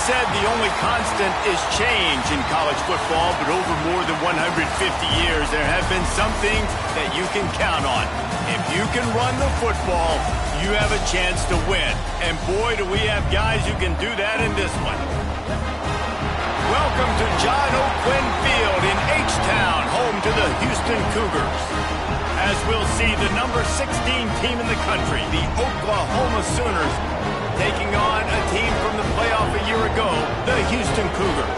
said the only constant is change in college football, but over more than 150 years, there have been some things that you can count on. If you can run the football, you have a chance to win. And boy, do we have guys who can do that in this one. Welcome to John O'Quinn Field in H-Town, home to the Houston Cougars. As we'll see, the number 16 team in the country, the Oklahoma Sooners, taking on a team from the playoff a year ago, the Houston Cougars.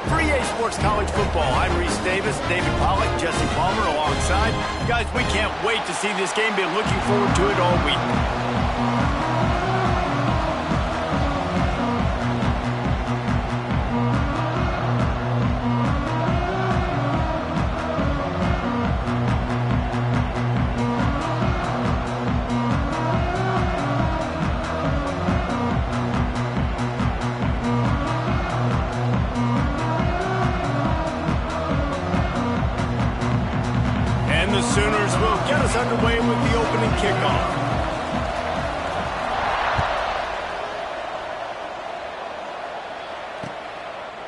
For EA Sports College Football, I'm Reese Davis, David Pollack, Jesse Palmer alongside. Guys, we can't wait to see this game. Been looking forward to it all week. Sooners will get us underway with the opening kickoff.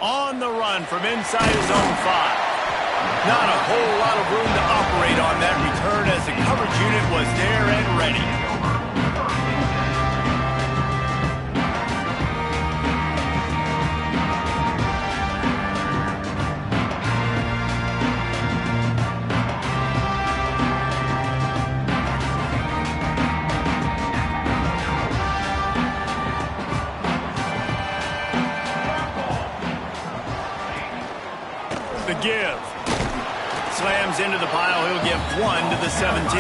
On the run from inside his own 5. Not a whole lot of room to operate on that return as the coverage unit was there and ready. The give. Slams into the pile. He'll get 1 to the 17.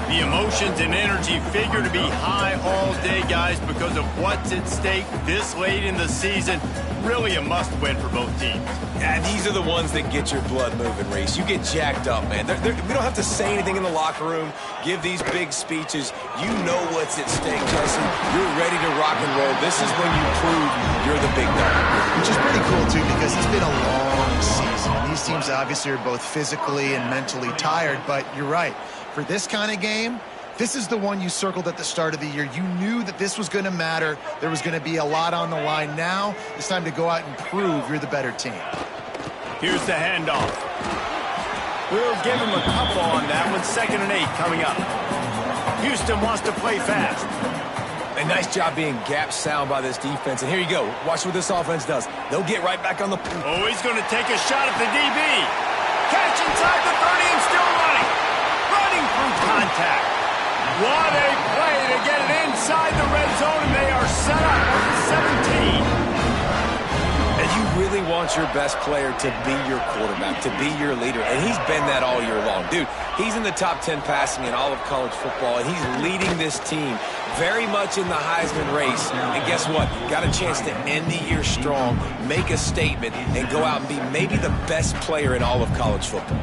The emotions and energy figure to be high all day, guys, because of what's at stake this late in the season. Really a must-win for both teams. Yeah, these are the ones that get your blood moving, Reese. You get jacked up, man. We don't have to say anything in the locker room, give these big speeches. You know what's at stake, Justin. You're ready to rock and roll. This is when you prove you're the big dog. Which is pretty cool, too, because it's been a long season. And these teams obviously are both physically and mentally tired, but you're right. For this kind of game, this is the one you circled at the start of the year. You knew that this was going to matter. There was going to be a lot on the line. Now it's time to go out and prove you're the better team. Here's the handoff. We'll give him a couple on that one. 2nd and 8 coming up. Houston wants to play fast. A nice job being gap sound by this defense. And here you go. Watch what this offense does. They'll get right back on the... Oh, he's going to take a shot at the DB. Catch inside the 30 and still running. Running through contact. What a play to get it inside the red zone, and they are set up at the 17. And you really want your best player to be your quarterback, to be your leader, and he's been that all year long. Dude, he's in the top 10 passing in all of college football, and he's leading this team very much in the Heisman race. And guess what? Got a chance to end the year strong, make a statement, and go out and be maybe the best player in all of college football.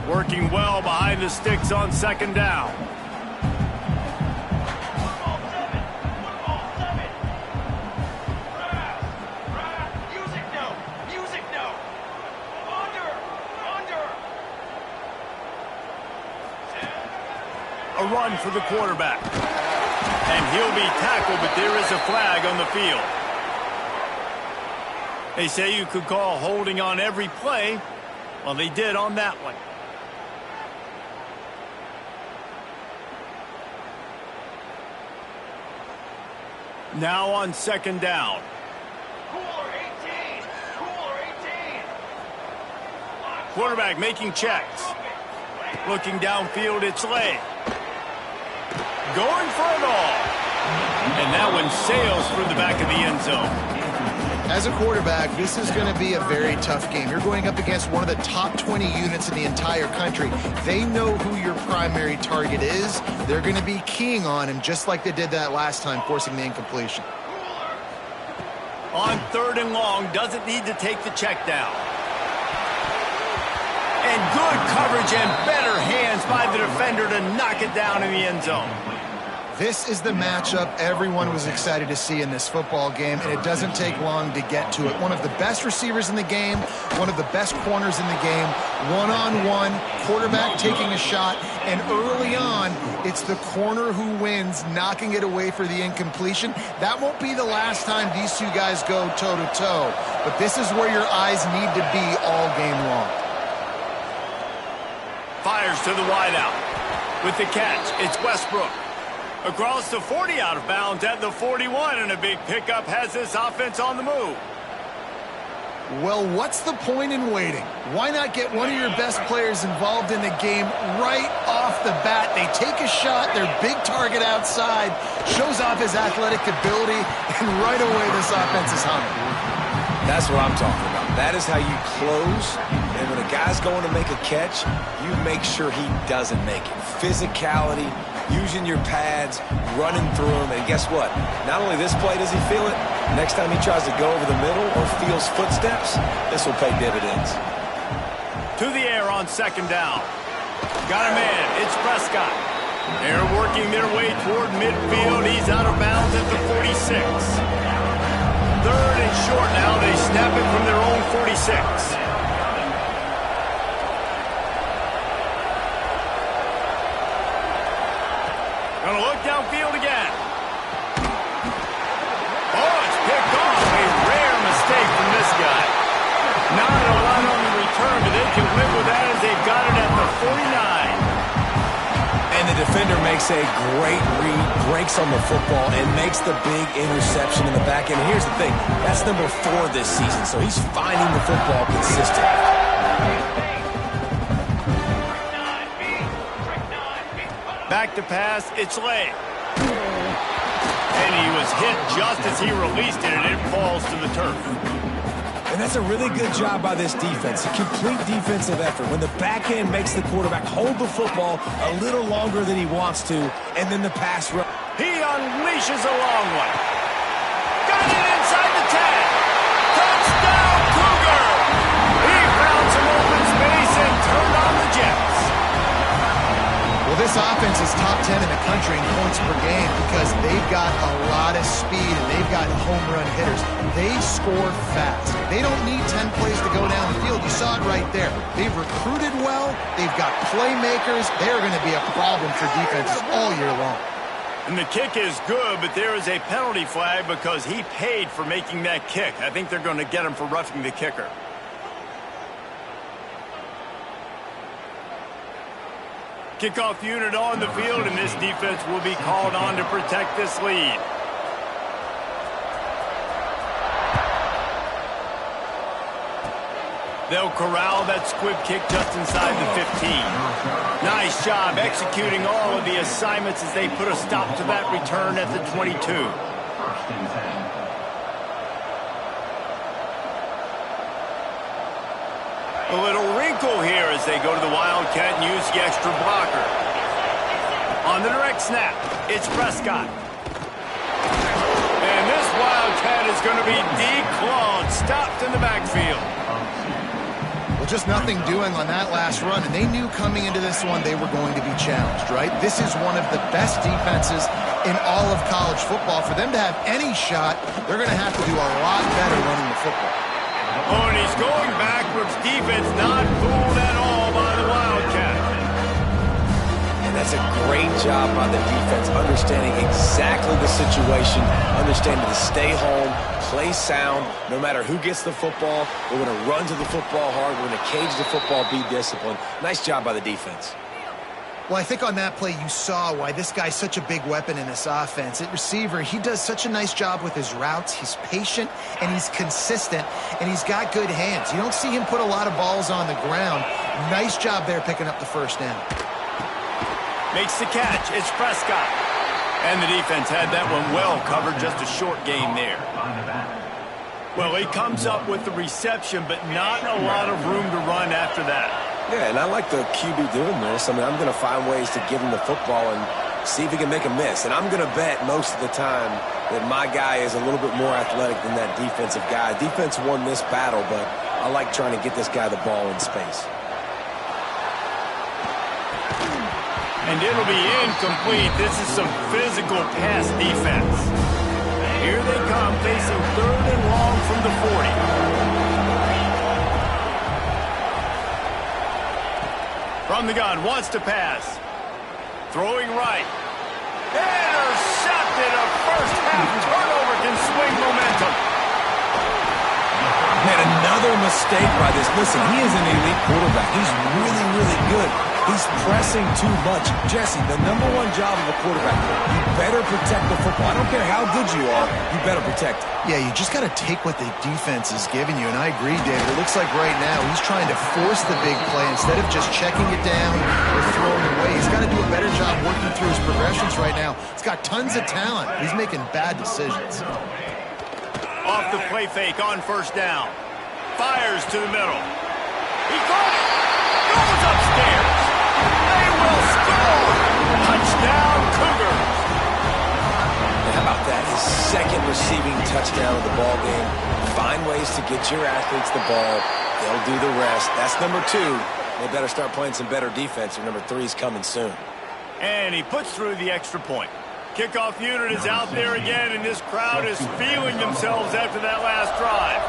Working well behind the sticks on 2nd down. A run for the quarterback. And he'll be tackled, but there is a flag on the field. They say you could call holding on every play. Well, they did on that one. Now on 2nd down. Cooler 18. Cooler 18. Quarterback making checks. Looking downfield, it's Lay. Going for it all. And that one sails through the back of the end zone. As a quarterback, this is going to be a very tough game. You're going up against one of the top 20 units in the entire country. They know who your primary target is. They're going to be keying on him just like they did that last time, forcing the incompletion. On 3rd and long, doesn't need to take the check down. And good coverage and better hands by the defender to knock it down in the end zone. This is the matchup everyone was excited to see in this football game, and it doesn't take long to get to it. One of the best receivers in the game, one of the best corners in the game, one-on-one, quarterback taking a shot, and early on, it's the corner who wins, knocking it away for the incompletion. That won't be the last time these two guys go toe-to-toe, but this is where your eyes need to be all game long. Fires to the wideout. With the catch, it's Westbrook. Across the 40, out of bounds at the 41, and a big pickup has this offense on the move. Well, what's the point in waiting? Why not get one of your best players involved in the game right off the bat? They take a shot, their big target outside, shows off his athletic ability, and right away this offense is humming. That's what I'm talking about. That is how you close, and when a guy's going to make a catch, you make sure he doesn't make it. Physicality, using your pads, running through them, and guess what? Not only this play does he feel it, next time he tries to go over the middle or feels footsteps, this will pay dividends. To the air on second down. Got a man, it's Prescott. They're working their way toward midfield. He's out of bounds at the 46. Third and short now. They snap it from their own 46. Gonna look downfield again. Oh, it's picked off. A rare mistake from this guy. Not a lot on the return, but they can live with that as they've got it at the 49. And the defender makes a great read, breaks on the football, and makes the big interception in the back end. And here's the thing, that's number 4 this season, so he's finding the football consistently. Back to pass, it's Lay. And he was hit just as he released it, and it falls to the turf. And that's a really good job by this defense, a complete defensive effort. When the back end makes the quarterback hold the football a little longer than he wants to, and then the pass rush. He unleashes a long one. Got it inside the 10. Touchdown, Cougar! He found some open space and turned on the Jets. Well, this offense is top 10 in the country in points per game because they've got a lot of speed and they've got home run hitters. They score fast. They don't need 10 plays to go down the field. You saw it right there. They've recruited well. They've got playmakers. They're going to be a problem for defenses all year long. And the kick is good, but there is a penalty flag because he paid for making that kick. I think they're going to get him for roughing the kicker. Kickoff unit on the field, and this defense will be called on to protect this lead. They'll corral that squib kick just inside the 15. Nice job executing all of the assignments as they put a stop to that return at the 22. A little wrinkle here as they go to the Wildcat and use the extra blocker. On the direct snap, it's Prescott. And this Wildcat is going to be declawed, stopped in the backfield. Well, just nothing doing on that last run, and they knew coming into this one they were going to be challenged, right? This is one of the best defenses in all of college football. For them to have any shot, they're going to have to do a lot better running the football. Oh, and he's going backwards. Defense not fooled at all by the Wildcat. And that's a great job by the defense, understanding exactly the situation, understanding to stay home, play sound. No matter who gets the football, we're going to run to the football hard. We're going to cage the football, be disciplined. Nice job by the defense. Well, I think on that play you saw why this guy's such a big weapon in this offense. At receiver, he does such a nice job with his routes. He's patient, and he's consistent, and he's got good hands. You don't see him put a lot of balls on the ground. Nice job there picking up the first down. Makes the catch. It's Prescott. And the defense had that one well covered. Just a short gain there. Well, he comes up with the reception, but not a lot of room to run after that. Yeah, and I like the QB doing this. I mean, I'm going to find ways to give him the football and see if he can make a miss. And I'm going to bet most of the time that my guy is a little bit more athletic than that defensive guy. Defense won this battle, but I like trying to get this guy the ball in space. And it'll be incomplete. This is some physical pass defense. Here they come, facing 3rd and long from the 40. From the gun, wants to pass. Throwing right. Intercepted. A first-half turnover can swing momentum. Man, another mistake by this. Listen, he is an elite quarterback. He's really, really good. He's pressing too much. Jesse, the #1 job of a quarterback, you better protect the football. I don't care how good you are, you better protect it. Yeah, you just got to take what the defense is giving you, and I agree, David. It looks like right now he's trying to force the big play instead of just checking it down or throwing it away. He's got to do a better job working through his progressions right now. He's got tons of talent. He's making bad decisions. Off the play fake on first down. Fires to the middle. He caught it. Goes upstairs. They will score. Touchdown, Cougars. How about that? His second receiving touchdown of the ball game. Find ways to get your athletes the ball. They'll do the rest. That's #2. They better start playing some better defense, or #3 is coming soon. And he puts through the extra point. Kickoff unit is out there again, and this crowd is feeling themselves after that last drive.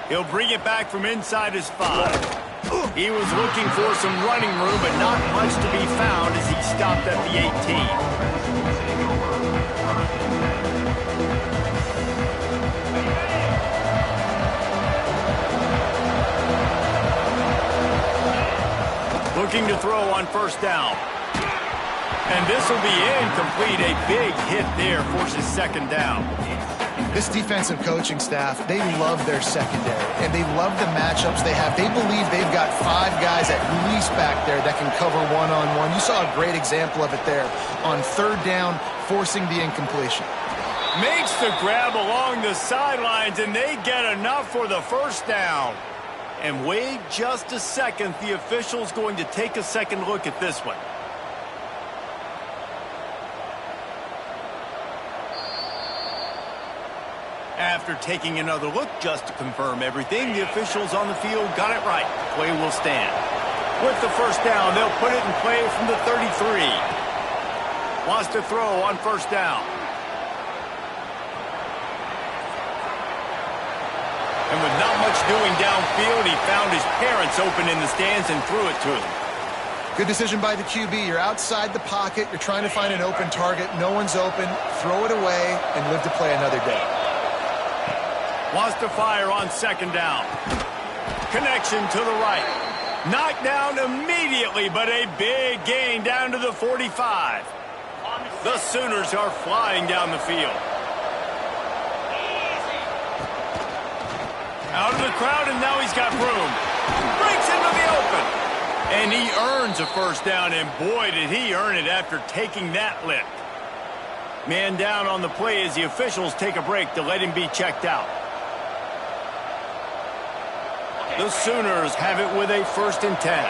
He'll bring it back from inside his 5. He was looking for some running room, but not much to be found as he stopped at the 18. Looking to throw on first down. And this will be incomplete. A big hit there forces second down. This defensive coaching staff, they love their secondary, and they love the matchups they have. They believe they've got 5 guys at least back there that can cover one-on-one. You saw a great example of it there on 3rd down, forcing the incompletion. Makes the grab along the sidelines, and they get enough for the first down. And wait just a second. The official's going to take a second look at this one. After taking another look just to confirm everything, the officials on the field got it right. Play will stand. With the first down, they'll put it in play from the 33. Wants to throw on first down. And with not much doing downfield, he found his parents open in the stands and threw it to them. Good decision by the QB. You're outside the pocket. You're trying to find an open target. No one's open. Throw it away and live to play another day. Wants to fire on second down. Connection to the right. Knocked down immediately, but a big gain down to the 45. The Sooners are flying down the field. Out of the crowd, and now he's got room. Breaks into the open. And he earns a first down, and boy, did he earn it after taking that lick. Man down on the play as the officials take a break to let him be checked out. The Sooners have it with a 1st and 10.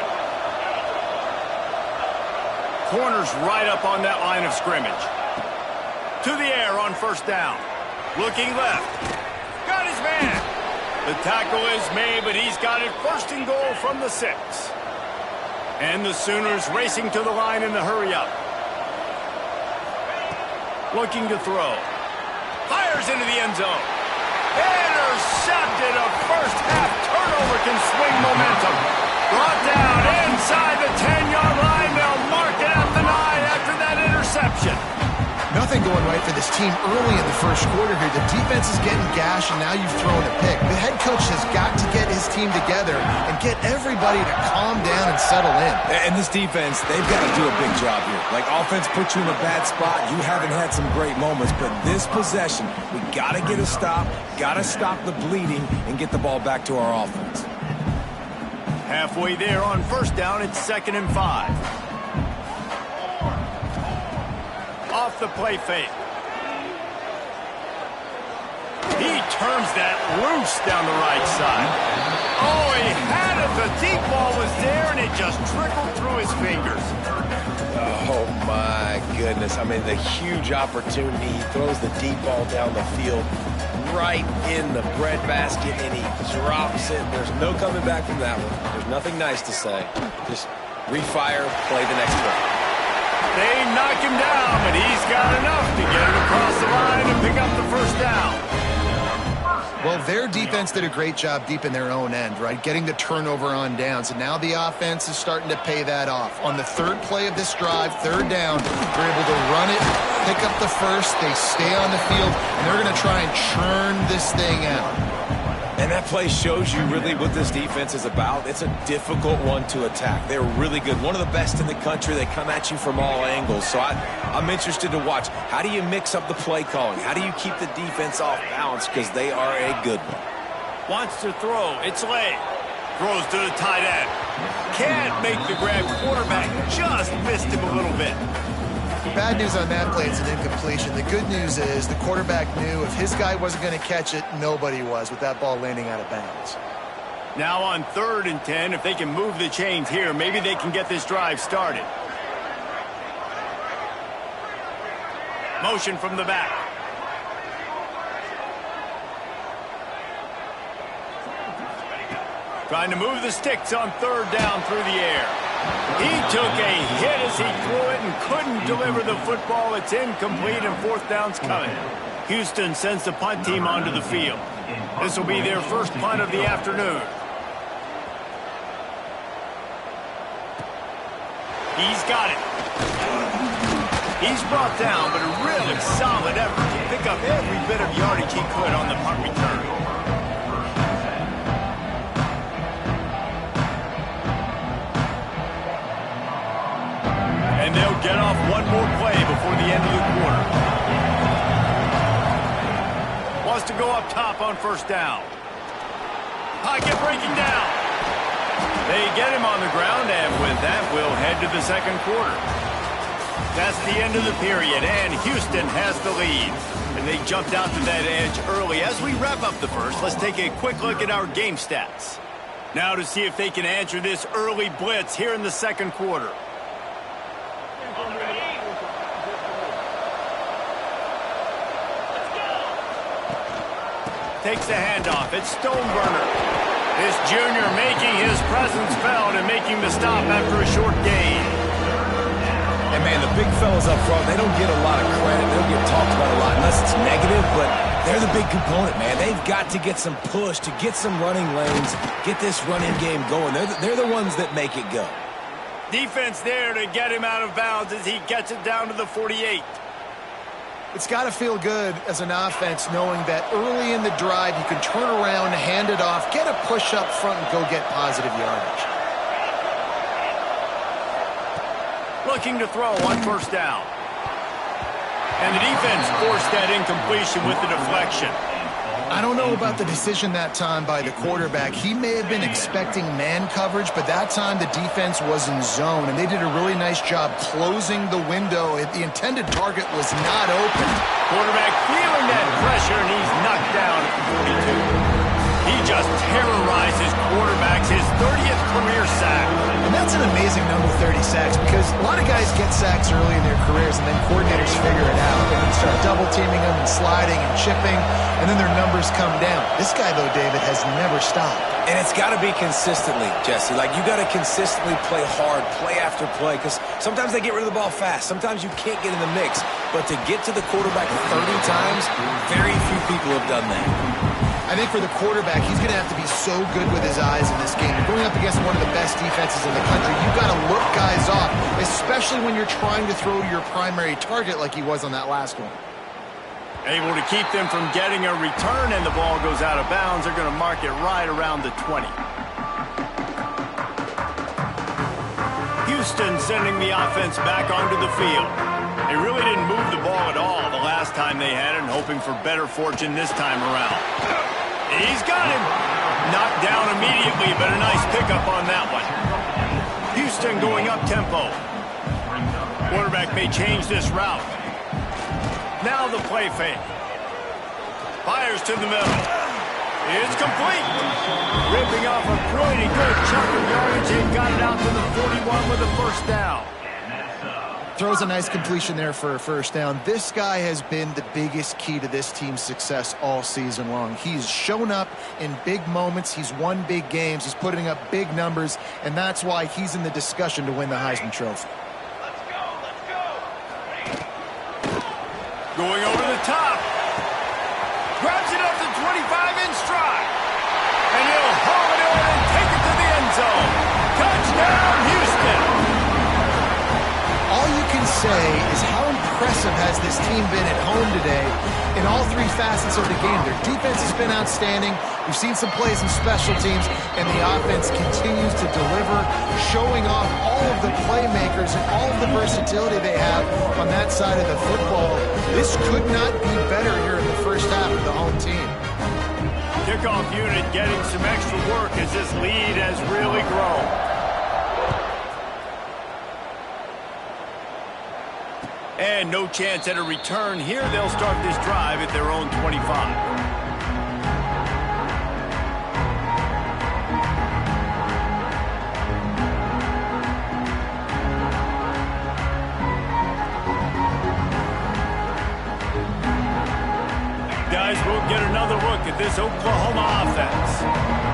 Corners right up on that line of scrimmage. To the air on first down. Looking left. Got his man. The tackle is made, but he's got it 1st and goal from the 6. And the Sooners racing to the line in the hurry-up. Looking to throw. Fires into the end zone. Intercepted. A first-half turnover can swing momentum. Brought down inside the 10-yard line. They'll mark it at the 9 after that interception. Nothing going right for this team early in the first quarter here. The defense is getting gashed, and now you've thrown a pick. The head coach has got to get his team together and get everybody to calm down and settle in. And this defense, they've got to do a big job here. Like, offense puts you in a bad spot. You haven't had some great moments, but this possession, we got to get a stop, got to stop the bleeding, and get the ball back to our offense. Halfway there on first down, it's 2nd and 5. Off the play fake. He turns that loose down the right side. Oh, he had it. The deep ball was there, and it just trickled through his fingers. Oh, my goodness. I mean, the huge opportunity. He throws the deep ball down the field right in the breadbasket, and he drops it. There's no coming back from that one. There's nothing nice to say. Just refire, play the next one. They knock him down, but he's got enough to get it across the line and pick up the first down. Well, their defense did a great job deep in their own end, right? Getting the turnover on downs, and now the offense is starting to pay that off. On the third play of this drive, third down, they're able to run it, pick up the first, they stay on the field, and they're going to try and churn this thing out. And that play shows you really what this defense is about. It's a difficult one to attack. They're really good. One of the best in the country. They come at you from all angles. So I'm interested to watch. How do you mix up the play calling? How do you keep the defense off balance? Because they are a good one. Wants to throw. It's late. Throws to the tight end. Can't make the grab. Quarterback just missed him a little bit. Bad news on that play, it's an incompletion. The good news is the quarterback knew if his guy wasn't going to catch it, nobody was with that ball landing out of bounds. Now on 3rd and 10, if they can move the chains here, maybe they can get this drive started. Motion from the back. Trying to move the sticks on 3rd down through the air. He took a hit as he threw it and couldn't deliver the football. It's incomplete and 4th down's coming. Houston sends the punt team onto the field. This will be their first punt of the afternoon. He's got it. He's brought down, but a really solid effort to pick up every bit of yardage he could on the punt return. And they'll get off one more play before the end of the quarter. Wants to go up top on 1st down. Pocket breaking down. They get him on the ground, and with that, we'll head to the 2nd quarter. That's the end of the period, and Houston has the lead. And they jumped out to that edge early. As we wrap up the first, let's take a quick look at our game stats. Now to see if they can answer this early blitz here in the 2nd quarter. Takes a handoff. It's Stoneburner. This junior making his presence felt and making the stop after a short gain. And, man, the big fellas up front, they don't get a lot of credit. They don't get talked about a lot unless it's negative, but they're the big component, man. They've got to get some push, to get some running lanes, get this running game going. They're the ones that make it go. Defense there to get him out of bounds as he gets it down to the 48. It's got to feel good as an offense knowing that early in the drive you can turn around, hand it off, get a push up front, and go get positive yardage. Looking to throw on 1st down. And the defense forced that incompletion with the deflection. I don't know about the decision that time by the quarterback. He may have been expecting man coverage, but that time the defense was in zone, and they did a really nice job closing the window. The intended target was not open. Quarterback feeling that pressure, and he's knocked down at the 42. He just terrorizes quarterbacks, his 30th career sack. And that's an amazing number, 30 sacks, because a lot of guys get sacks early in their careers, and then coordinators figure it out. They can start double-teaming them and sliding and chipping, and then their numbers come down. This guy, though, David, has never stopped. And it's got to be consistently, Jesse. Like, you got to consistently play hard, play after play, because sometimes they get rid of the ball fast. Sometimes you can't get in the mix. But to get to the quarterback 30 times, very few people have done that. I think for the quarterback, he's going to have to be so good with his eyes in this game. Going up against one of the best defenses in the country, you've got to look guys off, especially when you're trying to throw to your primary target like he was on that last one. Able to keep them from getting a return, and the ball goes out of bounds. They're going to mark it right around the 20. Houston sending the offense back onto the field. They really didn't move the ball at all the last time they had it, and hoping for better fortune this time around. He's got him. Knocked down immediately, but a nice pickup on that one. Houston going up tempo. Quarterback may change this route. Now the play fake. Fires to the middle. It's complete. Ripping off a pretty good chunk of yardage. He got it out to the 41 with the 1st down. Throws a nice completion there for a first down. This guy has been the biggest key to this team's success all season long. He's shown up in big moments. He's won big games. He's putting up big numbers, and that's why he's in the discussion to win the Heisman Trophy. Let's go, let's go. Going over the top. Grabs it up to 25 in stride. And he'll haul it in and take it to the end zone. Touchdown, Houston. All you can say is how impressive has this team been at home today in all three facets of the game. Their defense has been outstanding. We've seen some plays in special teams, and the offense continues to deliver, showing off all of the playmakers and all of the versatility they have on that side of the football. This could not be better here in the first half of the home team. Kickoff unit getting some extra work as this lead has really grown. And no chance at a return here. They'll start this drive at their own 25. Guys, we'll get another look at this Oklahoma offense.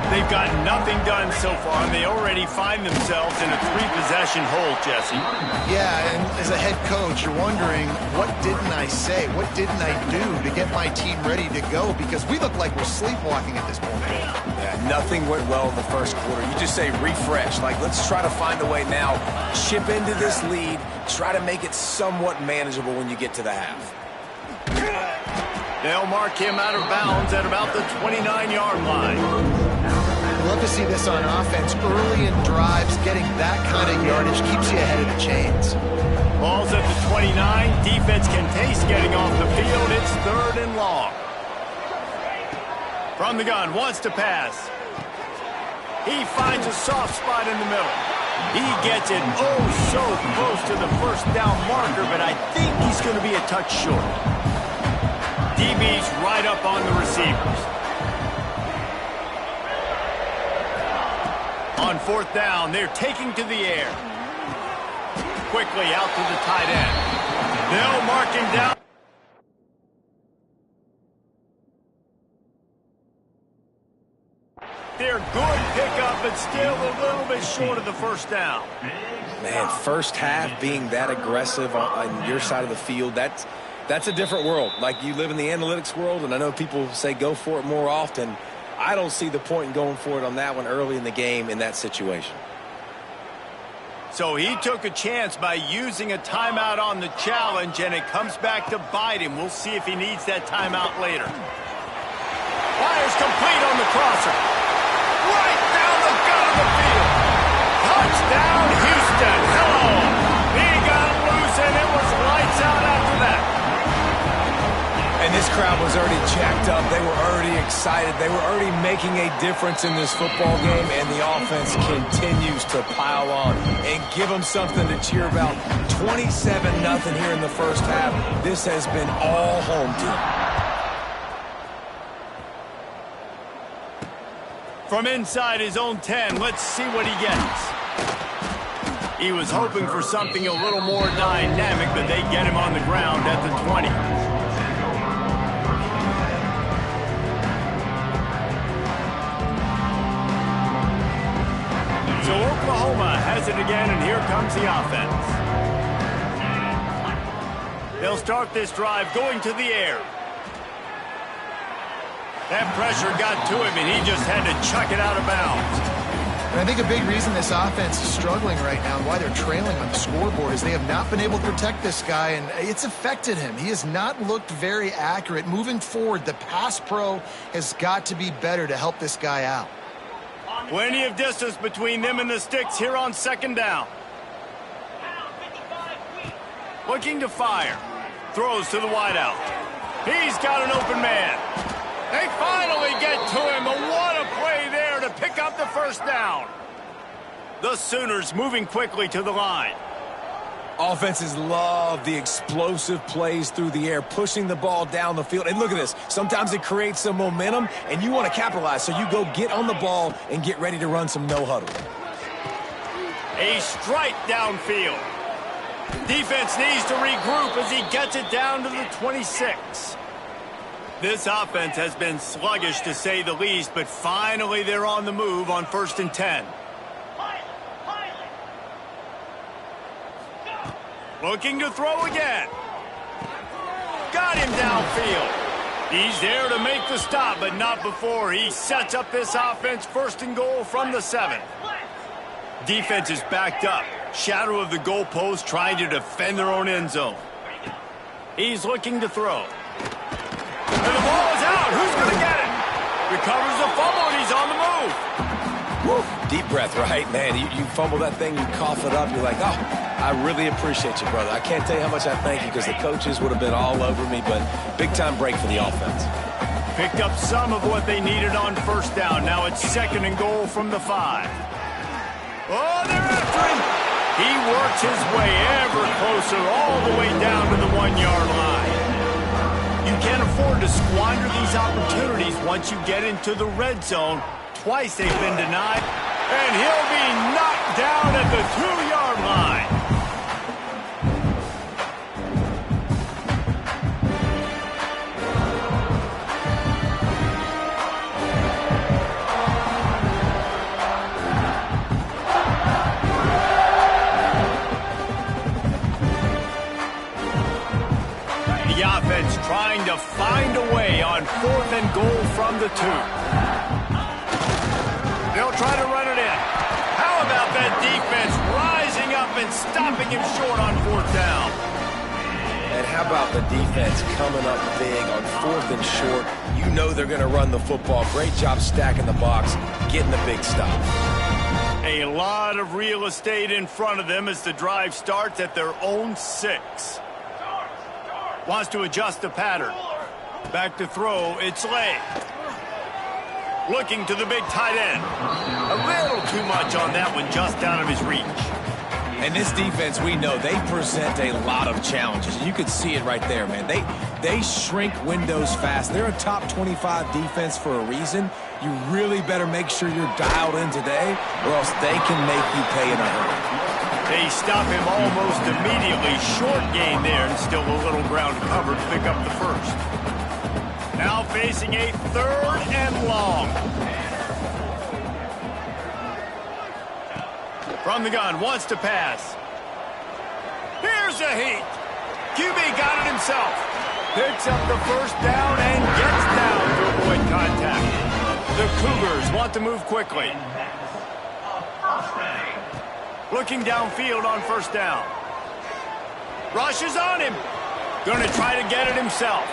They've got nothing done so far, and they already find themselves in a three-possession hole, Jesse. Yeah, and as a head coach, you're wondering, what didn't I say? What didn't I do to get my team ready to go? Because we look like we're sleepwalking at this point. Yeah, nothing went well in the first quarter. You just say refresh. Like, let's try to find a way now. Chip into this lead. Try to make it somewhat manageable when you get to the half. They'll mark him out of bounds at about the 29-yard line. Love to see this on offense. Early in drives, getting that kind of yardage keeps you ahead of the chains. Ball's at the 29. Defense can taste getting off the field. It's 3rd and long. From the gun, wants to pass. He finds a soft spot in the middle. He gets it oh so close to the first down marker, but I think he's going to be a touch short. DB's right up on the receivers. On 4th down, they're taking to the air. Quickly out to the tight end. They'll mark him down. They're good pickup, but still a little bit short of the first down. Man, first half being that aggressive on your side of the field, that's a different world. Like, you live in the analytics world, and I know people say go for it more often. I don't see the point in going for it on that one early in the game in that situation. So he took a chance by using a timeout on the challenge, and it comes back to bite him. We'll see if he needs that timeout later. Fires complete on the crosser. Right down the gut of the field. Touchdown, Houston. Hello. He got loose, and it was lights out after that. And this crowd was already jacked up. They were already excited. They were already making a difference in this football game, and the offense continues to pile on and give them something to cheer about. 27-0 here in the first half. This has been all home team. From inside his own 10, let's see what he gets. He was hoping for something a little more dynamic, but they get him on the ground at the 20. So Oklahoma has it again, and here comes the offense. They'll start this drive going to the air. That pressure got to him, and he just had to chuck it out of bounds. And I think a big reason this offense is struggling right now and why they're trailing on the scoreboard is they have not been able to protect this guy, and it's affected him. He has not looked very accurate. Moving forward, the pass pro has got to be better to help this guy out. Plenty of distance between them and the sticks here on 2nd down. Looking to fire. Throws to the wideout. He's got an open man. They finally get to him, but what a play there to pick up the first down. The Sooners moving quickly to the line. Offenses love the explosive plays through the air, pushing the ball down the field. And look at this. Sometimes it creates some momentum, and you want to capitalize. So you go get on the ball and get ready to run some no-huddle. A strike downfield. Defense needs to regroup as he gets it down to the 26. This offense has been sluggish to say the least, but finally they're on the move on 1st and 10. Looking to throw again. Got him downfield. He's there to make the stop, but not before he sets up this offense 1st and goal from the 7. Defense is backed up. Shadow of the goalpost trying to defend their own end zone. He's looking to throw. And the ball is out. Who's going to get it? Recovers the fumble, and he's on the move. Woo. Deep breath, right? Man, you fumble that thing, you cough it up, you're like, oh, I really appreciate you, brother. I can't tell you how much I thank you because the coaches would have been all over me, but big-time break for the offense. Picked up some of what they needed on 1st down. Now it's 2nd and goal from the 5. Oh, they're after him. He works his way ever closer all the way down to the 1-yard line. You can't afford to squander these opportunities once you get into the red zone. Twice they've been denied, and he'll be knocked down at the 2-yard line. The offense trying to find a way on 4th and goal from the 2. They'll try to run it in. How about that defense rising up and stopping him short on 4th down? And how about the defense coming up big on 4th and short? You know they're going to run the football. Great job stacking the box, getting the big stop. A lot of real estate in front of them as the drive starts at their own 6. Wants to adjust the pattern. Back to throw, it's Lay. Looking to the big tight end. A little too much on that one, just out of his reach. And this defense, we know, they present a lot of challenges. You can see it right there, man. They shrink windows fast. They're a top 25 defense for a reason. You really better make sure you're dialed in today, or else they can make you pay in a hurry. They stop him almost immediately. Short gain there, and still a little ground covered to pick up the 1st. Now facing a 3rd and long. From the gun, wants to pass. Here's a heat. QB got it himself. Picks up the 1st down and gets down to avoid contact. The Cougars want to move quickly. Looking downfield on 1st down. Rush is on him. Going to try to get it himself.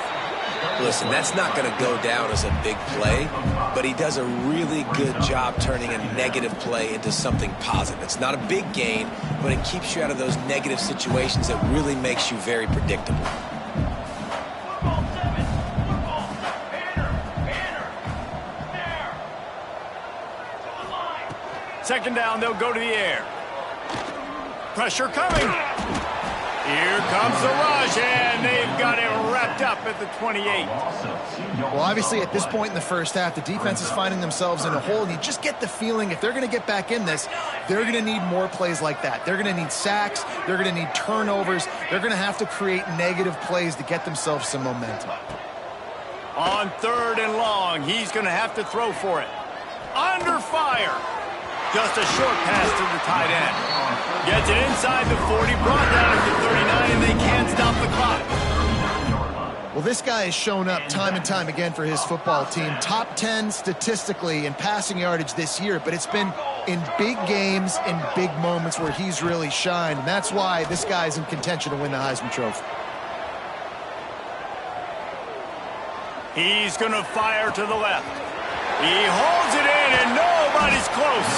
Listen, that's not going to go down as a big play, but he does a really good job turning a negative play into something positive. It's not a big gain, but it keeps you out of those negative situations that really makes you very predictable. Second down, they'll go to the air. Pressure coming. Here comes the rush, and they've got it wrapped up at the 28. Well, obviously, at this point in the 1st half, the defense is finding themselves in a hole, and you just get the feeling if they're going to get back in this, they're going to need more plays like that. They're going to need sacks. They're going to need turnovers. They're going to have to create negative plays to get themselves some momentum. On 3rd and long, he's going to have to throw for it. Under fire. Just a short pass to the tight end. Gets it inside the 40, brought down at the 39, and they can't stop the clock. Well, this guy has shown up time and time again for his football team. Top 10 statistically in passing yardage this year, but it's been in big games, in big moments where he's really shined. And that's why this guy's in contention to win the Heisman Trophy. He's going to fire to the left. He holds it in, and nobody's close.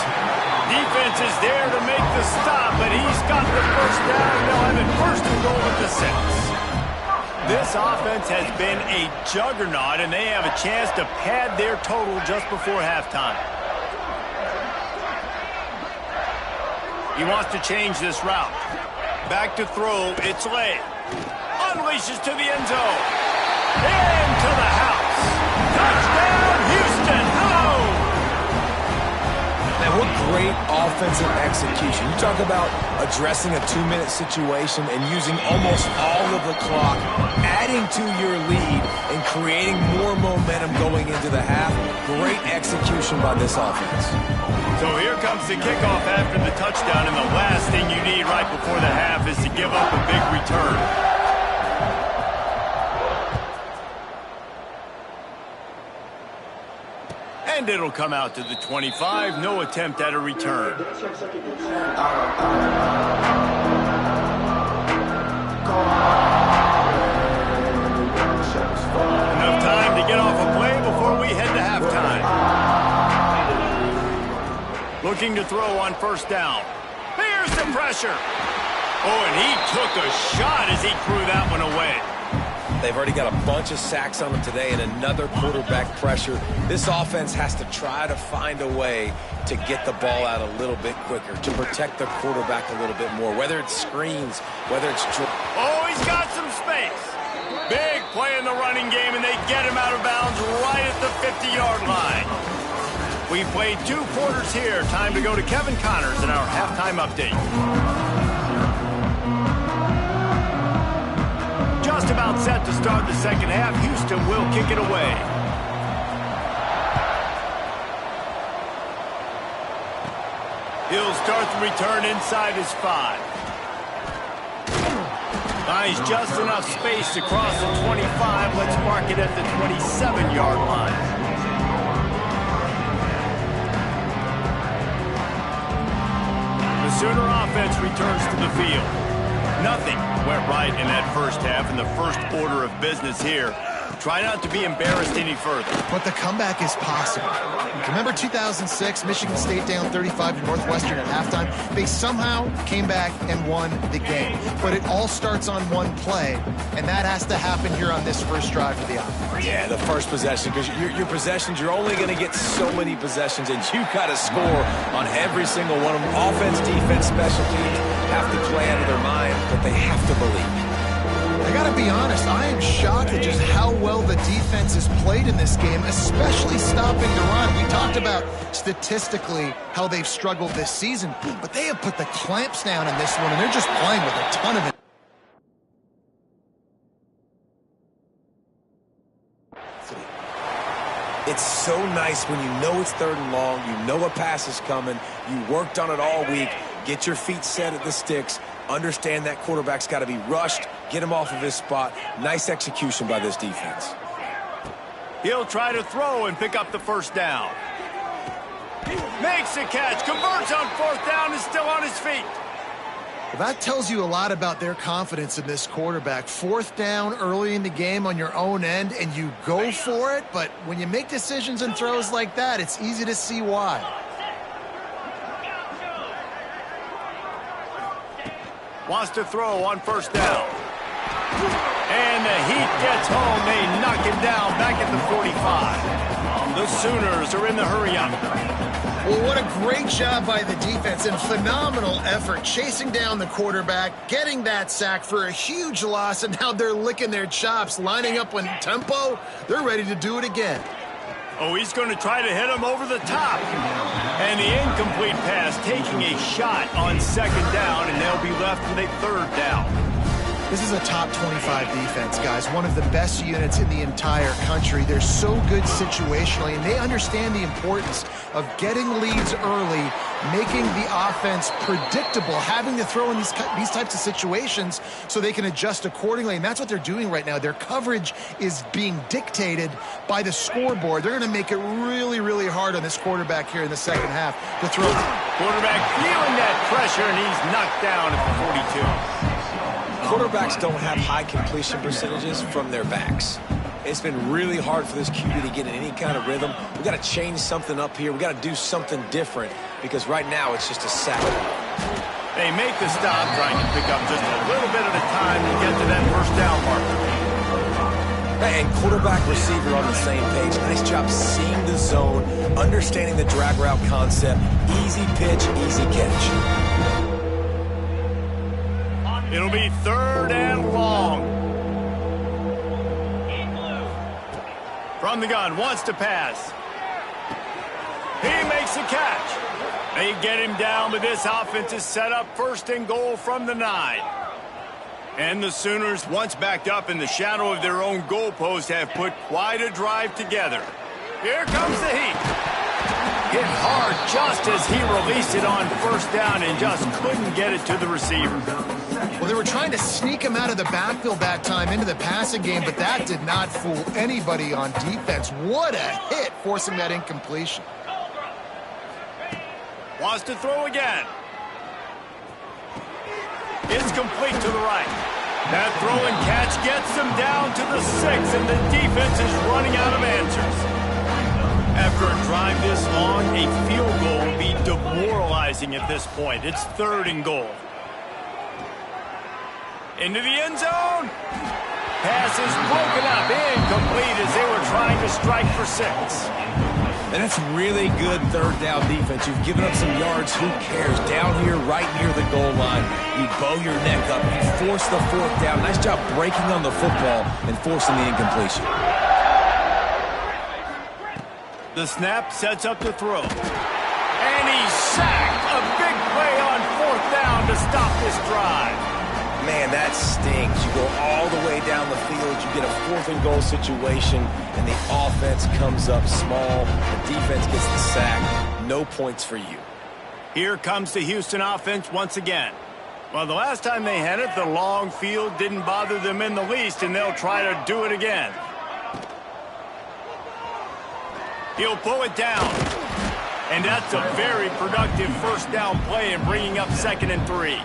Defense is there to make the stop, but he's got the 1st down, and they'll have it 1st and goal at the 6. This offense has been a juggernaut, and they have a chance to pad their total just before halftime. He wants to change this route. Back to throw, it's Lay. Unleashes to the end zone. Into the house. Touchdown, Houston. Hello. Man, what great offensive execution. You talk about addressing a 2-minute situation and using almost all of the clock, adding to your lead and creating more momentum going into the half. Great execution by this offense. So here comes the kickoff after the touchdown, and the last thing you need right before the half is to give up a big return. And it'll come out to the 25. No attempt at a return. Enough time to get off a play before we head to halftime. Looking to throw on first down. Here's the pressure. Oh, and he took a shot as he threw that one away. They've already got a bunch of sacks on them today and another quarterback pressure. This offense has to try to find a way to get the ball out a little bit quicker, to protect their quarterback a little bit more, whether it's screens, whether it's... Oh, he's got some space. Big play in the running game, and they get him out of bounds right at the 50-yard line. We've played 2 quarters here. Time to go to Kevin Connors in our halftime update. Just about set to start the second half. Houston will kick it away. He'll start the return inside his 5. Finds just enough space to cross the 25. Let's mark it at the 27-yard line. The Sooner offense returns to the field. Nothing went right in that first half in the first order of business here. Try not to be embarrassed any further. But the comeback is possible. Remember 2006, Michigan State down 35 to Northwestern at halftime? They somehow came back and won the game. But it all starts on one play, and that has to happen here on this first drive for the offense. Yeah, the first possession, because your possessions, you're only going to get so many possessions, and you got to score on every single one of them. Offense, defense, special teams have to play out of their mind, but they have to believe. I gotta be honest, I am shocked at just how well the defense has played in this game, especially stopping the run. We talked about statistically how they've struggled this season, but they have put the clamps down in this one, and they're just playing with a ton of it. It's so nice when you know it's 3rd and long, you know a pass is coming, you worked on it all week, get your feet set at the sticks, understand that quarterback's got to be rushed, get him off of his spot. Nice execution by this defense. He'll try to throw and pick up the first down. Makes the catch, converts on 4th down, is still on his feet. Well, that tells you a lot about their confidence in this quarterback. 4th down early in the game on your own end, and you go for it, but when you make decisions and throws like that, it's easy to see why. Wants to throw on first down. And the heat gets home. They knock him down back at the 45. The Sooners are in the hurry-up. Well, what a great job by the defense and phenomenal effort chasing down the quarterback, getting that sack for a huge loss, and now they're licking their chops, lining up on tempo. They're ready to do it again. Oh, he's going to try to hit him over the top. And the incomplete pass taking a shot on 2nd down, and they'll be left with a 3rd down. This is a top 25 defense, guys. One of the best units in the entire country. They're so good situationally, and they understand the importance of getting leads early, making the offense predictable, having to throw in these types of situations so they can adjust accordingly, and that's what they're doing right now. Their coverage is being dictated by the scoreboard. They're going to make it really, really hard on this quarterback here in the second half to throw. Quarterback feeling that pressure, and he's knocked down at the 42. Quarterbacks don't have high completion percentages from their backs. It's been really hard for this QB to get in any kind of rhythm. We got to change something up here. We got to do something different because right now it's just a sack. They make the stop, trying to pick up just a little bit at a time to get to that first down marker. And quarterback receiver on the same page. Nice job seeing the zone, understanding the drag route concept. Easy pitch, easy catch. It'll be 3rd and long. From the gun, wants to pass. He makes the catch. They get him down, but this offense is set up 1st and goal from the 9. And the Sooners, once backed up in the shadow of their own goalpost, have put quite a drive together. Here comes the heat. Hit hard just as he released it on 1st down and just couldn't get it to the receiver. Well, they were trying to sneak him out of the backfield that time into the passing game, but that did not fool anybody on defense. What a hit, forcing that incompletion. Wants to throw again. It's complete to the right. That throw and catch gets them down to the 6, and the defense is running out of answers. After a drive this long, a field goal will be demoralizing at this point. It's 3rd and goal. Into the end zone. Pass is broken up, incomplete as they were trying to strike for 6. And that's really good 3rd down defense. You've given up some yards. Who cares? Down here, right near the goal line, you bow your neck up. You force the 4th down. Nice job breaking on the football and forcing the incompletion. The snap sets up the throw. And he's sacked. A big play on 4th down to stop this drive. Man, that stings. You go all the way down the field, you get a 4th and goal situation, and the offense comes up small. The defense gets the sack. No points for you. Here comes the Houston offense once again. Well, the last time they had it, the long field didn't bother them in the least, and they'll try to do it again. He'll pull it down. And that's a very productive 1st down play in bringing up 2nd and 3.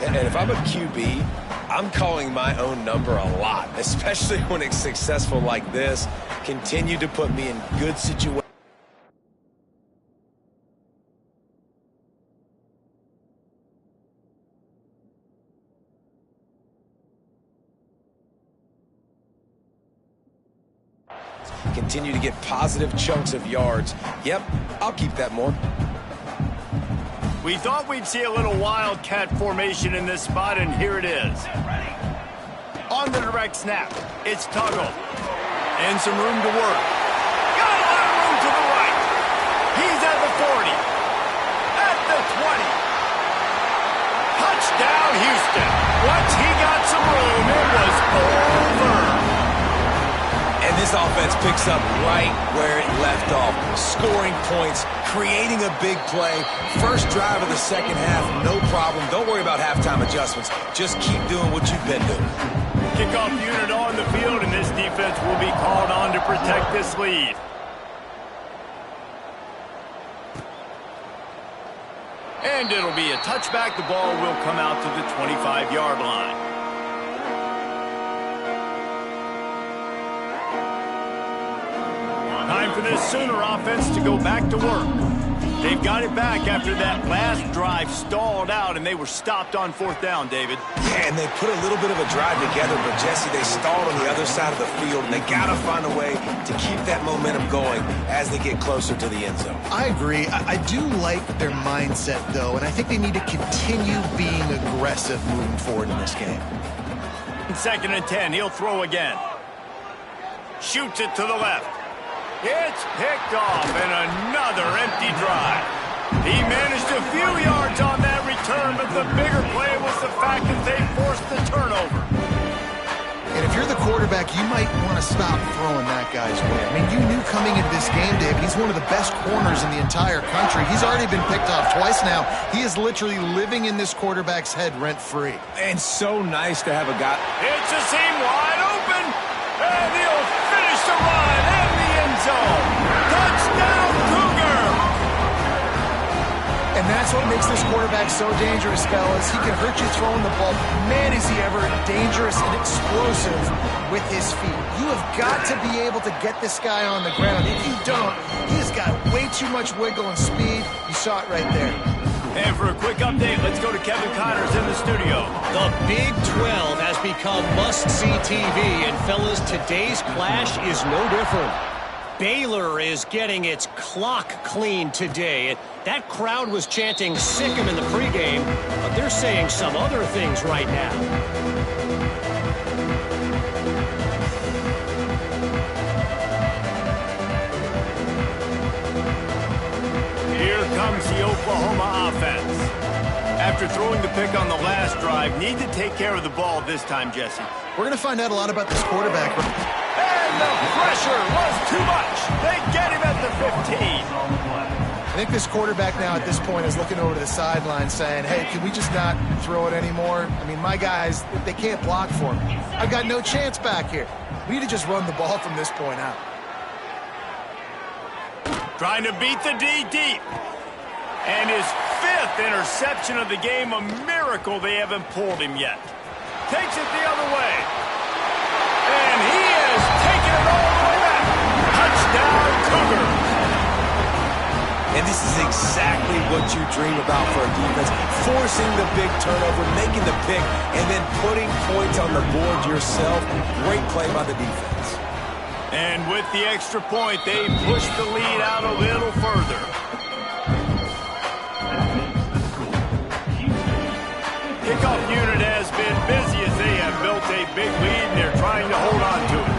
And if I'm a QB, I'm calling my own number a lot, especially when it's successful like this. Continue to put me in good situations. Continue to get positive chunks of yards. Yep, I'll keep that more. We thought we'd see a little wildcat formation in this spot, and here it is. On the direct snap, it's Tuggle. And some room to work. Got a lot of room to the right. He's at the 40. At the 20. Touchdown, Houston. Once he got some room, it was over. And this offense picks up right where it left off. Scoring points, creating a big play. First drive of the 2nd half, no problem. Don't worry about halftime adjustments. Just keep doing what you've been doing. Kickoff unit on the field, and this defense will be called on to protect this lead. And it'll be a touchback. The ball will come out to the 25-yard line. Time for this Sooner offense to go back to work. They've got it back after that last drive stalled out, and they were stopped on 4th down, David. Yeah, and they put a little bit of a drive together, but, Jesse, they stalled on the other side of the field, and they got to find a way to keep that momentum going as they get closer to the end zone. I agree. I do like their mindset, though, and I think they need to continue being aggressive moving forward in this game. 2nd and 10, he'll throw again. Shoots it to the left. It's picked off, and another empty drive. He managed a few yards on that return, but the bigger play was the fact that they forced the turnover. And if you're the quarterback, you might want to stop throwing that guy's way. I mean, you knew coming into this game, Dave, he's one of the best corners in the entire country. He's already been picked off twice now. He is literally living in this quarterback's head rent-free. And so nice to have a guy. It's a seam wide open, and he'll finish the run in the end zone. Touchdown, Cougar! And that's what makes this quarterback so dangerous, fellas. He can hurt you throwing the ball. Man, is he ever dangerous and explosive with his feet. You have got to be able to get this guy on the ground. If you don't, he's got way too much wiggle and speed. You saw it right there. And for a quick update, let's go to Kevin Connors in the studio. The Big 12 has become must-see TV, and fellas, today's clash is no different. Baylor is getting its clock cleaned today. That crowd was chanting "sick 'em" in the pregame, but they're saying some other things right now. Oklahoma offense. After throwing the pick on the last drive, need to take care of the ball this time, Jesse. We're going to find out a lot about this quarterback. And the pressure was too much. They get him at the 15. I think this quarterback now at this point is looking over to the sideline saying, hey, can we just not throw it anymore? I mean, my guys, they can't block for me. I've got no chance back here. We need to just run the ball from this point out. Trying to beat the D deep. And his 5th interception of the game, a miracle they haven't pulled him yet. Takes it the other way. And he has taken it all the way back. Touchdown, Cougars. And this is exactly what you dream about for a defense. Forcing the big turnover, making the pick, and then putting points on the board yourself. Great play by the defense. And with the extra point, they push the lead out a little further. Kickoff unit has been busy as they have built a big lead, and they're trying to hold on to it.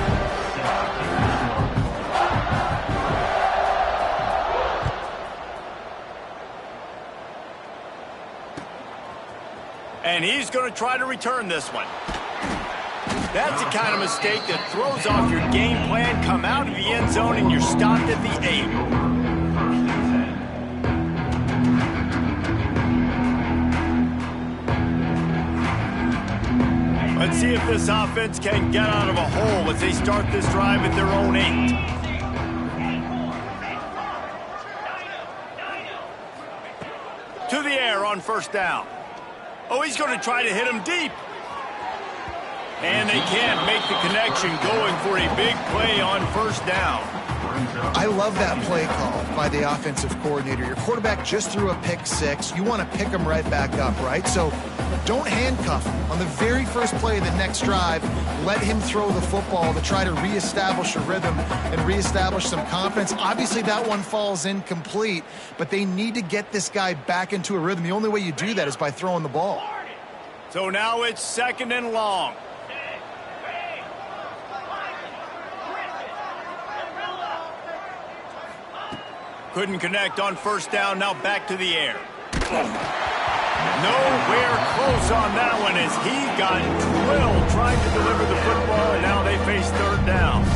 And he's going to try to return this one. That's the kind of mistake that throws off your game plan. Come out of the end zone and you're stopped at the 8. Let's see if this offense can get out of a hole as they start this drive at their own 8. To the air on first down. Oh, he's going to try to hit him deep. And they can't make the connection, going for a big play on first down. I love that play call by the offensive coordinator. Your quarterback just threw a pick 6. You want to pick him right back up, right? So don't handcuff him. On the very first play of the next drive, let him throw the football to try to reestablish a rhythm and reestablish some confidence. Obviously, that one falls incomplete, but they need to get this guy back into a rhythm. The only way you do that is by throwing the ball. So now it's 2nd and long. Couldn't connect on first down, now back to the air. Nowhere close on that one as he got drilled trying to deliver the football, and now they face 3rd down.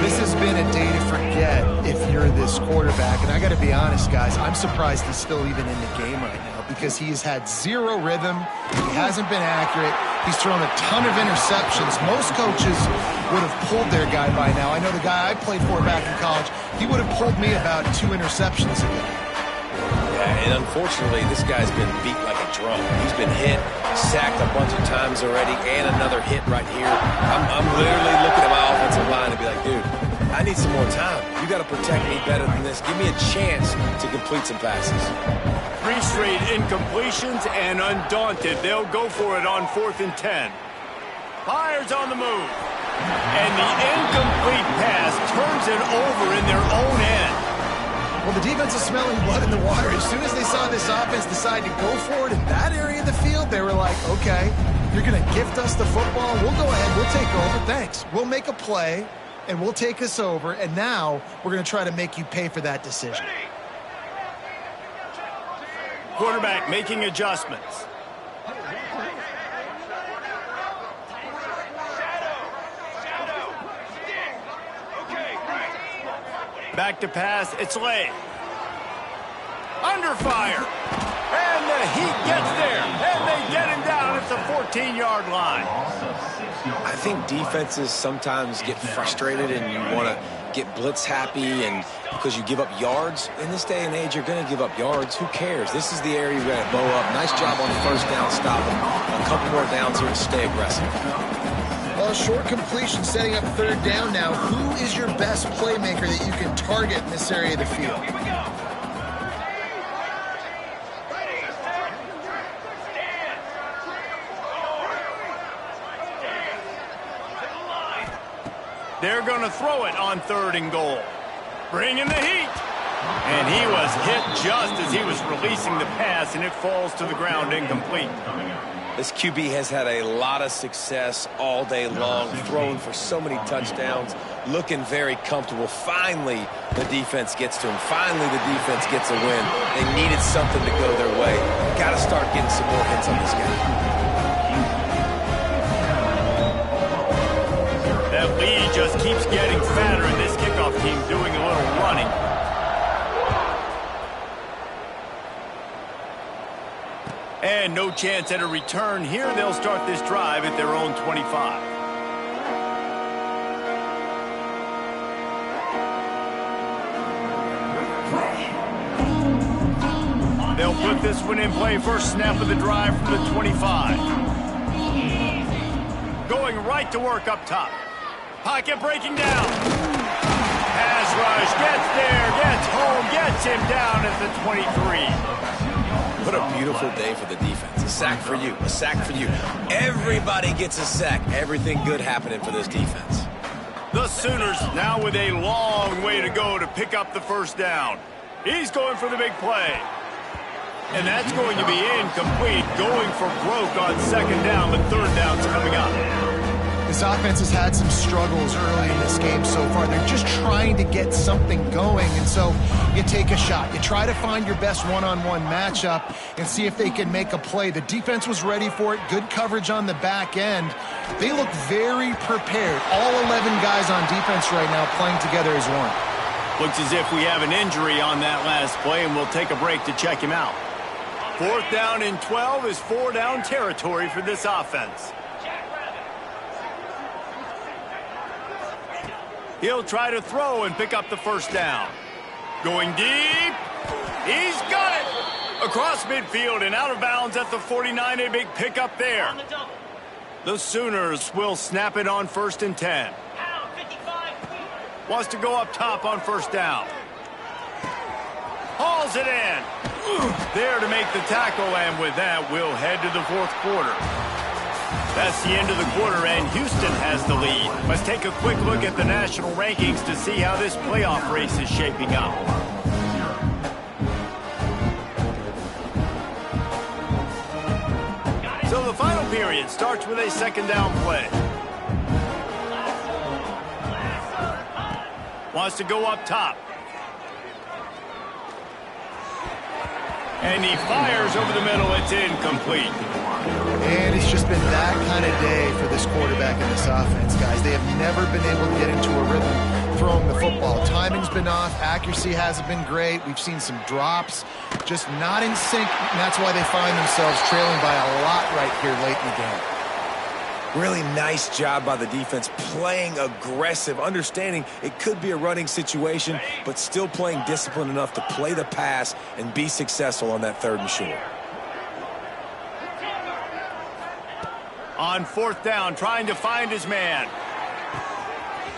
This has been a day to forget if you're this quarterback, and I got to be honest, guys, I'm surprised he's still even in the game right now because he has had 0 rhythm, he hasn't been accurate, he's thrown a ton of interceptions. Most coaches would have pulled their guy by now. I know the guy I played for back in college, he would have pulled me about 2 interceptions ago. Yeah, and unfortunately, this guy's been beat like a drum. He's been hit, sacked a bunch of times already, and another hit right here. I'm literally looking at my offensive line to be like, dude, I need some more time. You got to protect me better than this. Give me a chance to complete some passes. 3 straight incompletions, and undaunted, they'll go for it on 4th and 10. Fires on the move. And the incomplete pass turns it over in their own end. Well, the defense is smelling blood in the water. As soon as they saw this offense decide to go for it in that area of the field, they were like, okay, you're going to gift us the football. We'll go ahead. We'll take over. Thanks. We'll make a play, and we'll take us over. And now we're going to try to make you pay for that decision. Quarterback making adjustments. Back to pass, it's Lay. Under fire. And the Heat gets there. And they get him down at the 14-yard line. I think defenses sometimes get frustrated and you want to get blitz happy, and because you give up yards. In this day and age, you're going to give up yards. Who cares? This is the area you're going to bow up. Nice job on the first down, stop them. A couple more downs here to stay aggressive. Well, a short completion setting up 3rd down now. Who is your best playmaker that you can target in this area of the field? They're going to throw it on 3rd and goal. Bring in the heat. And he was hit just as he was releasing the pass, and it falls to the ground incomplete. This QB has had a lot of success all day long, throwing for so many touchdowns, looking very comfortable. Finally, the defense gets to him. Finally, the defense gets a win. They needed something to go their way. Got to start getting some more hits on this guy. That lead just keeps getting fatter, and this kickoff team doing a little running. And no chance at a return here. They'll start this drive at their own 25. They'll put this one in play. First snap of the drive from the 25. Going right to work up top. Pocket breaking down. Pass rush, gets there, gets home, gets him down at the 23. What a beautiful day for the defense. A sack for you, a sack for you. Everybody gets a sack. Everything good happening for this defense. The Sooners now with a long way to go to pick up the first down. He's going for the big play. And that's going to be incomplete. Going for broke on second down, but third down's coming up. This offense has had some struggles early in this game so far. They're just trying to get something going, and so you take a shot. You try to find your best one-on-one matchup and see if they can make a play. The defense was ready for it. Good coverage on the back end. They look very prepared. All 11 guys on defense right now playing together as one. Looks as if we have an injury on that last play, and we'll take a break to check him out. 4th down and 12 is 4-down territory for this offense. He'll try to throw and pick up the first down. Going deep. He's got it. Across midfield and out of bounds at the 49. A big pickup there. The Sooners will snap it on 1st and 10. Wants to go up top on first down. Hauls it in. There to make the tackle, and with that, we'll head to the 4th quarter. That's the end of the quarter, and Houston has the lead. Let's take a quick look at the national rankings to see how this playoff race is shaping up. So the final period starts with a second down play. Wants to go up top. And he fires over the middle. It's incomplete. And it's just been that kind of day for this quarterback and this offense, guys. They have never been able to get into a rhythm throwing the football. Timing's been off. Accuracy hasn't been great. We've seen some drops. Just not in sync, and that's why they find themselves trailing by a lot right here late in the game. Really nice job by the defense, playing aggressive, understanding it could be a running situation, but still playing disciplined enough to play the pass and be successful on that 3rd and short. On 4th down, trying to find his man.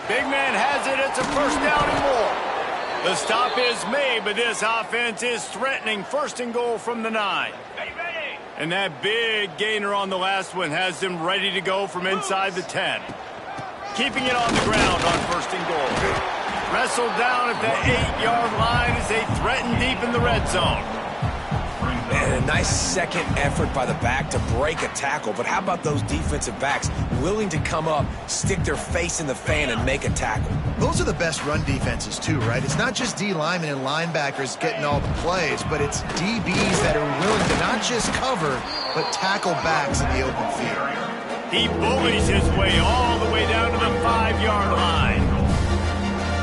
Big man has it. It's a first down and more. The stop is made, but this offense is threatening 1st and goal from the 9. And that big gainer on the last one has them ready to go from inside the 10. Keeping it on the ground on 1st and goal. Wrestled down at the 8-yard line as they threaten deep in the red zone. And a nice second effort by the back to break a tackle. But how about those defensive backs willing to come up, stick their face in the fan, and make a tackle? Those are the best run defenses, too, right? It's not just D linemen and linebackers getting all the plays, but it's DBs that are willing to not just cover, but tackle backs in the open field. He bullies his way all the way down to the 5-yard line.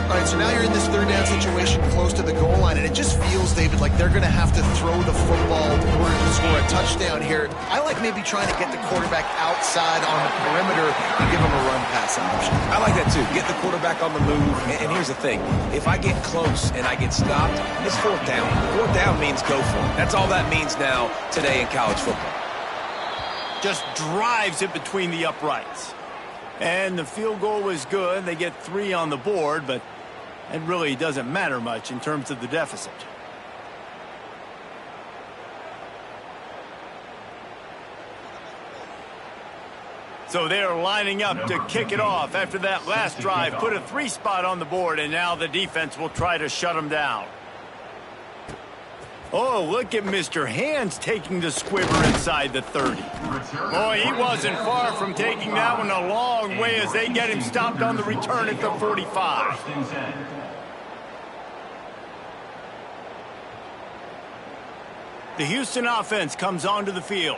All right, so now you're in this 3rd down situation close to the goal line, and it just feels, David, like they're going to have to throw the football in order to score a touchdown here. I like maybe trying to get the quarterback outside on the perimeter and give him a run-pass option. I like that, too. Get the quarterback on the move. And here's the thing. If I get close and I get stopped, it's 4th down. 4th down means go for it. That's all that means now today in college football. Just drives it between the uprights. And the field goal was good. They get 3 on the board, but it really doesn't matter much in terms of the deficit. So they're lining up to kick it off after that last drive. Put a 3 spot on the board, and now the defense will try to shut them down. Oh, look at Mr. Hands taking the squibber inside the 30. Boy, he wasn't far from taking that one a long way as they get him stopped on the return at the 45. The Houston offense comes onto the field.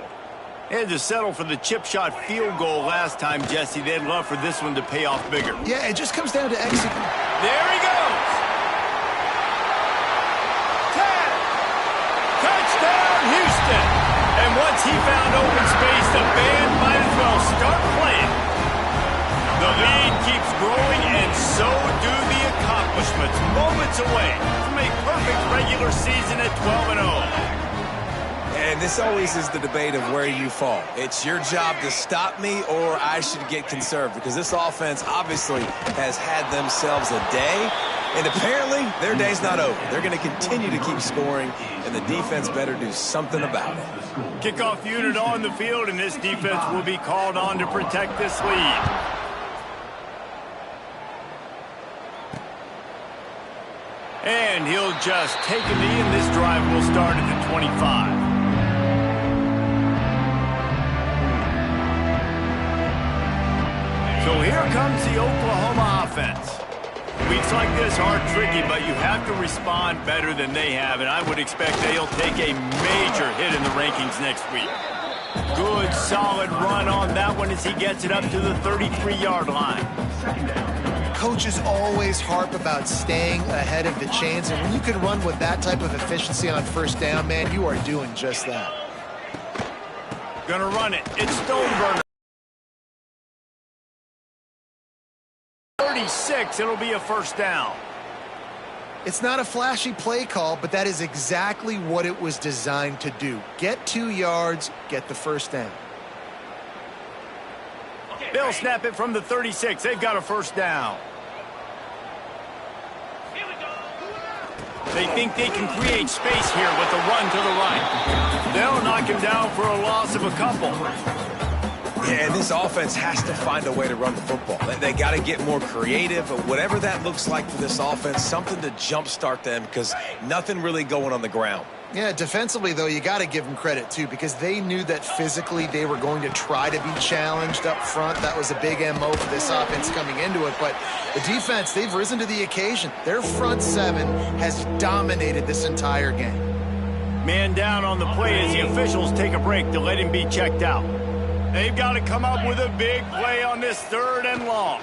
They had to settle for the chip shot field goal last time, Jesse. They'd love for this one to pay off bigger. Yeah, it just comes down to execution. There he goes! 10! Touchdown, Houston! And once he found open space, the band might as well start playing. The lead keeps growing, and so do the accomplishments. Moments away from a perfect regular season at 12-0. And this always is the debate of where you fall. It's your job to stop me, or I should get conserved, because this offense obviously has had themselves a day, and apparently their day's not over. They're going to continue to keep scoring, and the defense better do something about it. Kickoff unit on the field, and this defense will be called on to protect this lead. And he'll just take a knee, and this drive will start at the 25. So here comes the Oklahoma offense. Weeks like this are tricky, but you have to respond better than they have, and I would expect they'll take a major hit in the rankings next week. Good, solid run on that one as he gets it up to the 33-yard line. Coaches always harp about staying ahead of the chains, and when you can run with that type of efficiency on first down, man, you are doing just that. Gonna run it. It's Stoneburner. 36, it'll be a first down. It's not a flashy play call, but that is exactly what it was designed to do. Get 2 yards, get the first down. They'll snap it from the 36. They've got a first down. They think they can create space here with the run to the right. They'll knock him down for a loss of a couple. Yeah, and this offense has to find a way to run the football. They got to get more creative, whatever that looks like for this offense, something to jumpstart them, because nothing really going on the ground. Yeah, defensively, though, you got to give them credit, too, because they knew that physically they were going to try to be challenged up front. That was a big MO for this offense coming into it. But the defense, they've risen to the occasion. Their front seven has dominated this entire game. Man down on the play as the officials take a break to let him be checked out. They've got to come up with a big play on this 3rd and long.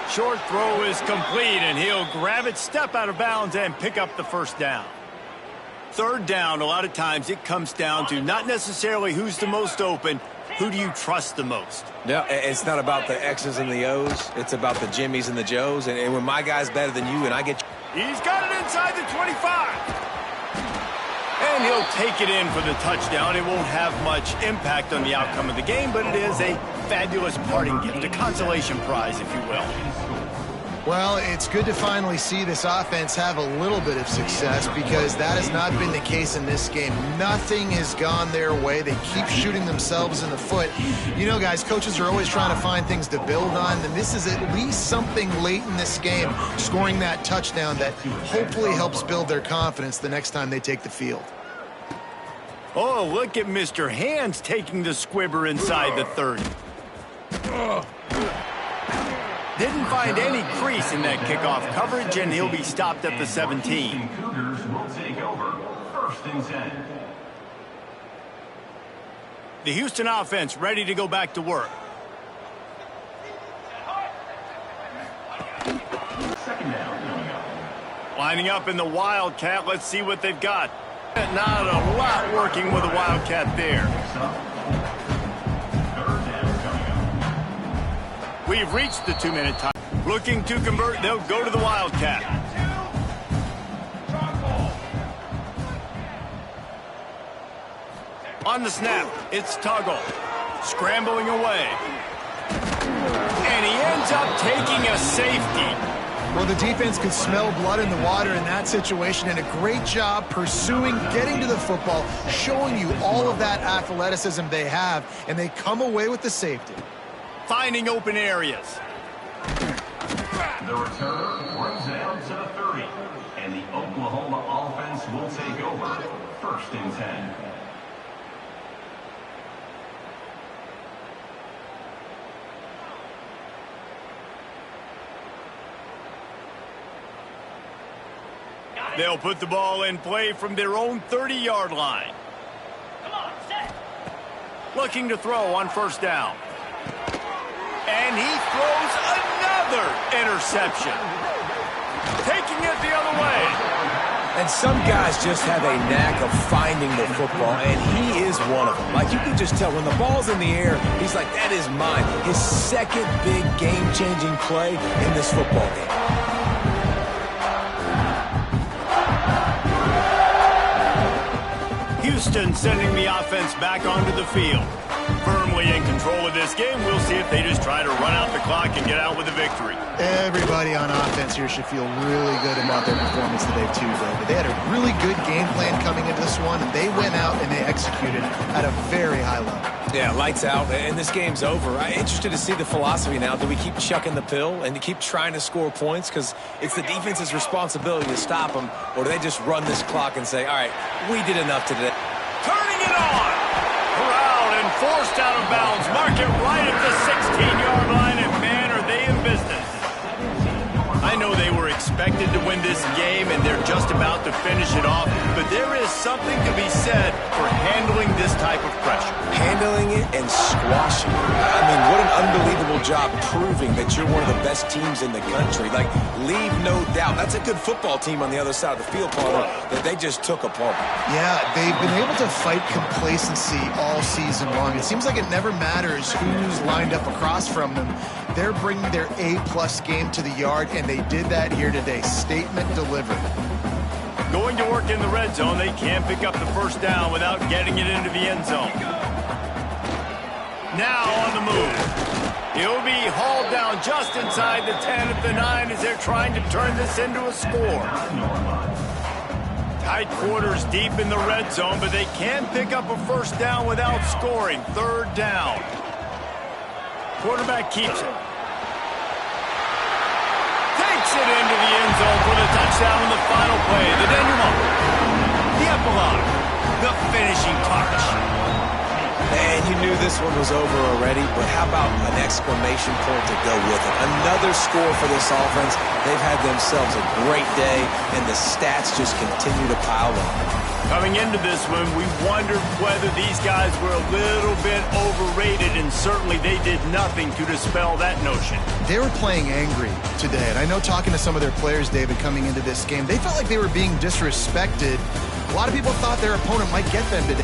Short throw is complete, and he'll grab it, step out of bounds, and pick up the first down. 3rd down, a lot of times it comes down to not necessarily who's the most open, who do you trust the most? No, it's not about the X's and the O's. It's about the Jimmies and the Joes. And when my guy's better than you and I get... He's got it inside the 25. And he'll take it in for the touchdown. It won't have much impact on the outcome of the game, but it is a fabulous parting gift, a consolation prize, if you will. Well, it's good to finally see this offense have a little bit of success, because that has not been the case in this game. Nothing has gone their way. They keep shooting themselves in the foot. You know, guys, coaches are always trying to find things to build on, and this is at least something late in this game, scoring that touchdown that hopefully helps build their confidence the next time they take the field. Oh, look at Mr. Hands taking the squibber inside the 30. Didn't find any crease in that kickoff coverage, and he'll be stopped at the 17. Cougars will take over 1st and 10. The Houston offense ready to go back to work. 2nd down. Lining up in the Wildcat. Let's see what they've got. Not a lot working with a Wildcat there. We've reached the 2-minute time. Looking to convert, they'll go to the Wildcat. On the snap, it's Tuggle. Scrambling away. And he ends up taking a safety. Well, the defense could smell blood in the water in that situation, and a great job pursuing, getting to the football, showing you all of that athleticism they have, and they come away with the safety. Finding open areas. The returner runs down to the 30. And the Oklahoma offense will take over. First and 10. They'll put the ball in play from their own 30-yard line. Looking to throw on first down. And he throws another interception. Taking it the other way. And some guys just have a knack of finding the football, and he is one of them. Like, you can just tell when the ball's in the air, he's like, that is mine. His second big game-changing play in this football game. Houston sending the offense back onto the field. Firmly in control of this game. We'll see if they just try to run out the clock and get out with a victory. Everybody on offense here should feel really good about their performance today too, David. They had a really good game plan coming into this one, and they went out and they executed at a very high level. Yeah, lights out, and this game's over. I'm interested to see the philosophy now. Do we keep chucking the pill and keep trying to score points? Because it's the defense's responsibility to stop them, or do they just run this clock and say, all right, we did enough today? Turning it on. Corralled and forced out of bounds. Mark it right at the 16-yard line, and man, are they in business. I know they were expected to win this game, and they're just about to finish it off, but there is something to be said for handling this type of pressure. Handling it and squashing it. I mean, what an unbelievable job proving that you're one of the best teams in the country. Like, leave no doubt. That's a good football team on the other side of the field, Paula, that they just took apart. Yeah, they've been able to fight complacency all season long. It seems like it never matters who's lined up across from them. They're bringing their A-plus game to the yard, and they did that here today. Statement delivered. Going to work in the red zone, they can't pick up the first down without getting it into the end zone. Now on the move. He'll be hauled down just inside the 10 at the 9 as they're trying to turn this into a score. Tight quarters deep in the red zone, but they can pick up a first down without scoring. Third down. Quarterback keeps it. Takes it into the end zone for the touchdown in the final play. The denouement. The epilogue. The finishing touch. Man, you knew this one was over already, but how about an exclamation point to go with it? Another score for this offense. They've had themselves a great day, and the stats just continue to pile on. Coming into this one, we wondered whether these guys were a little bit overrated, and certainly they did nothing to dispel that notion. They were playing angry today, and I know talking to some of their players, David, coming into this game, they felt like they were being disrespected. A lot of people thought their opponent might get them today.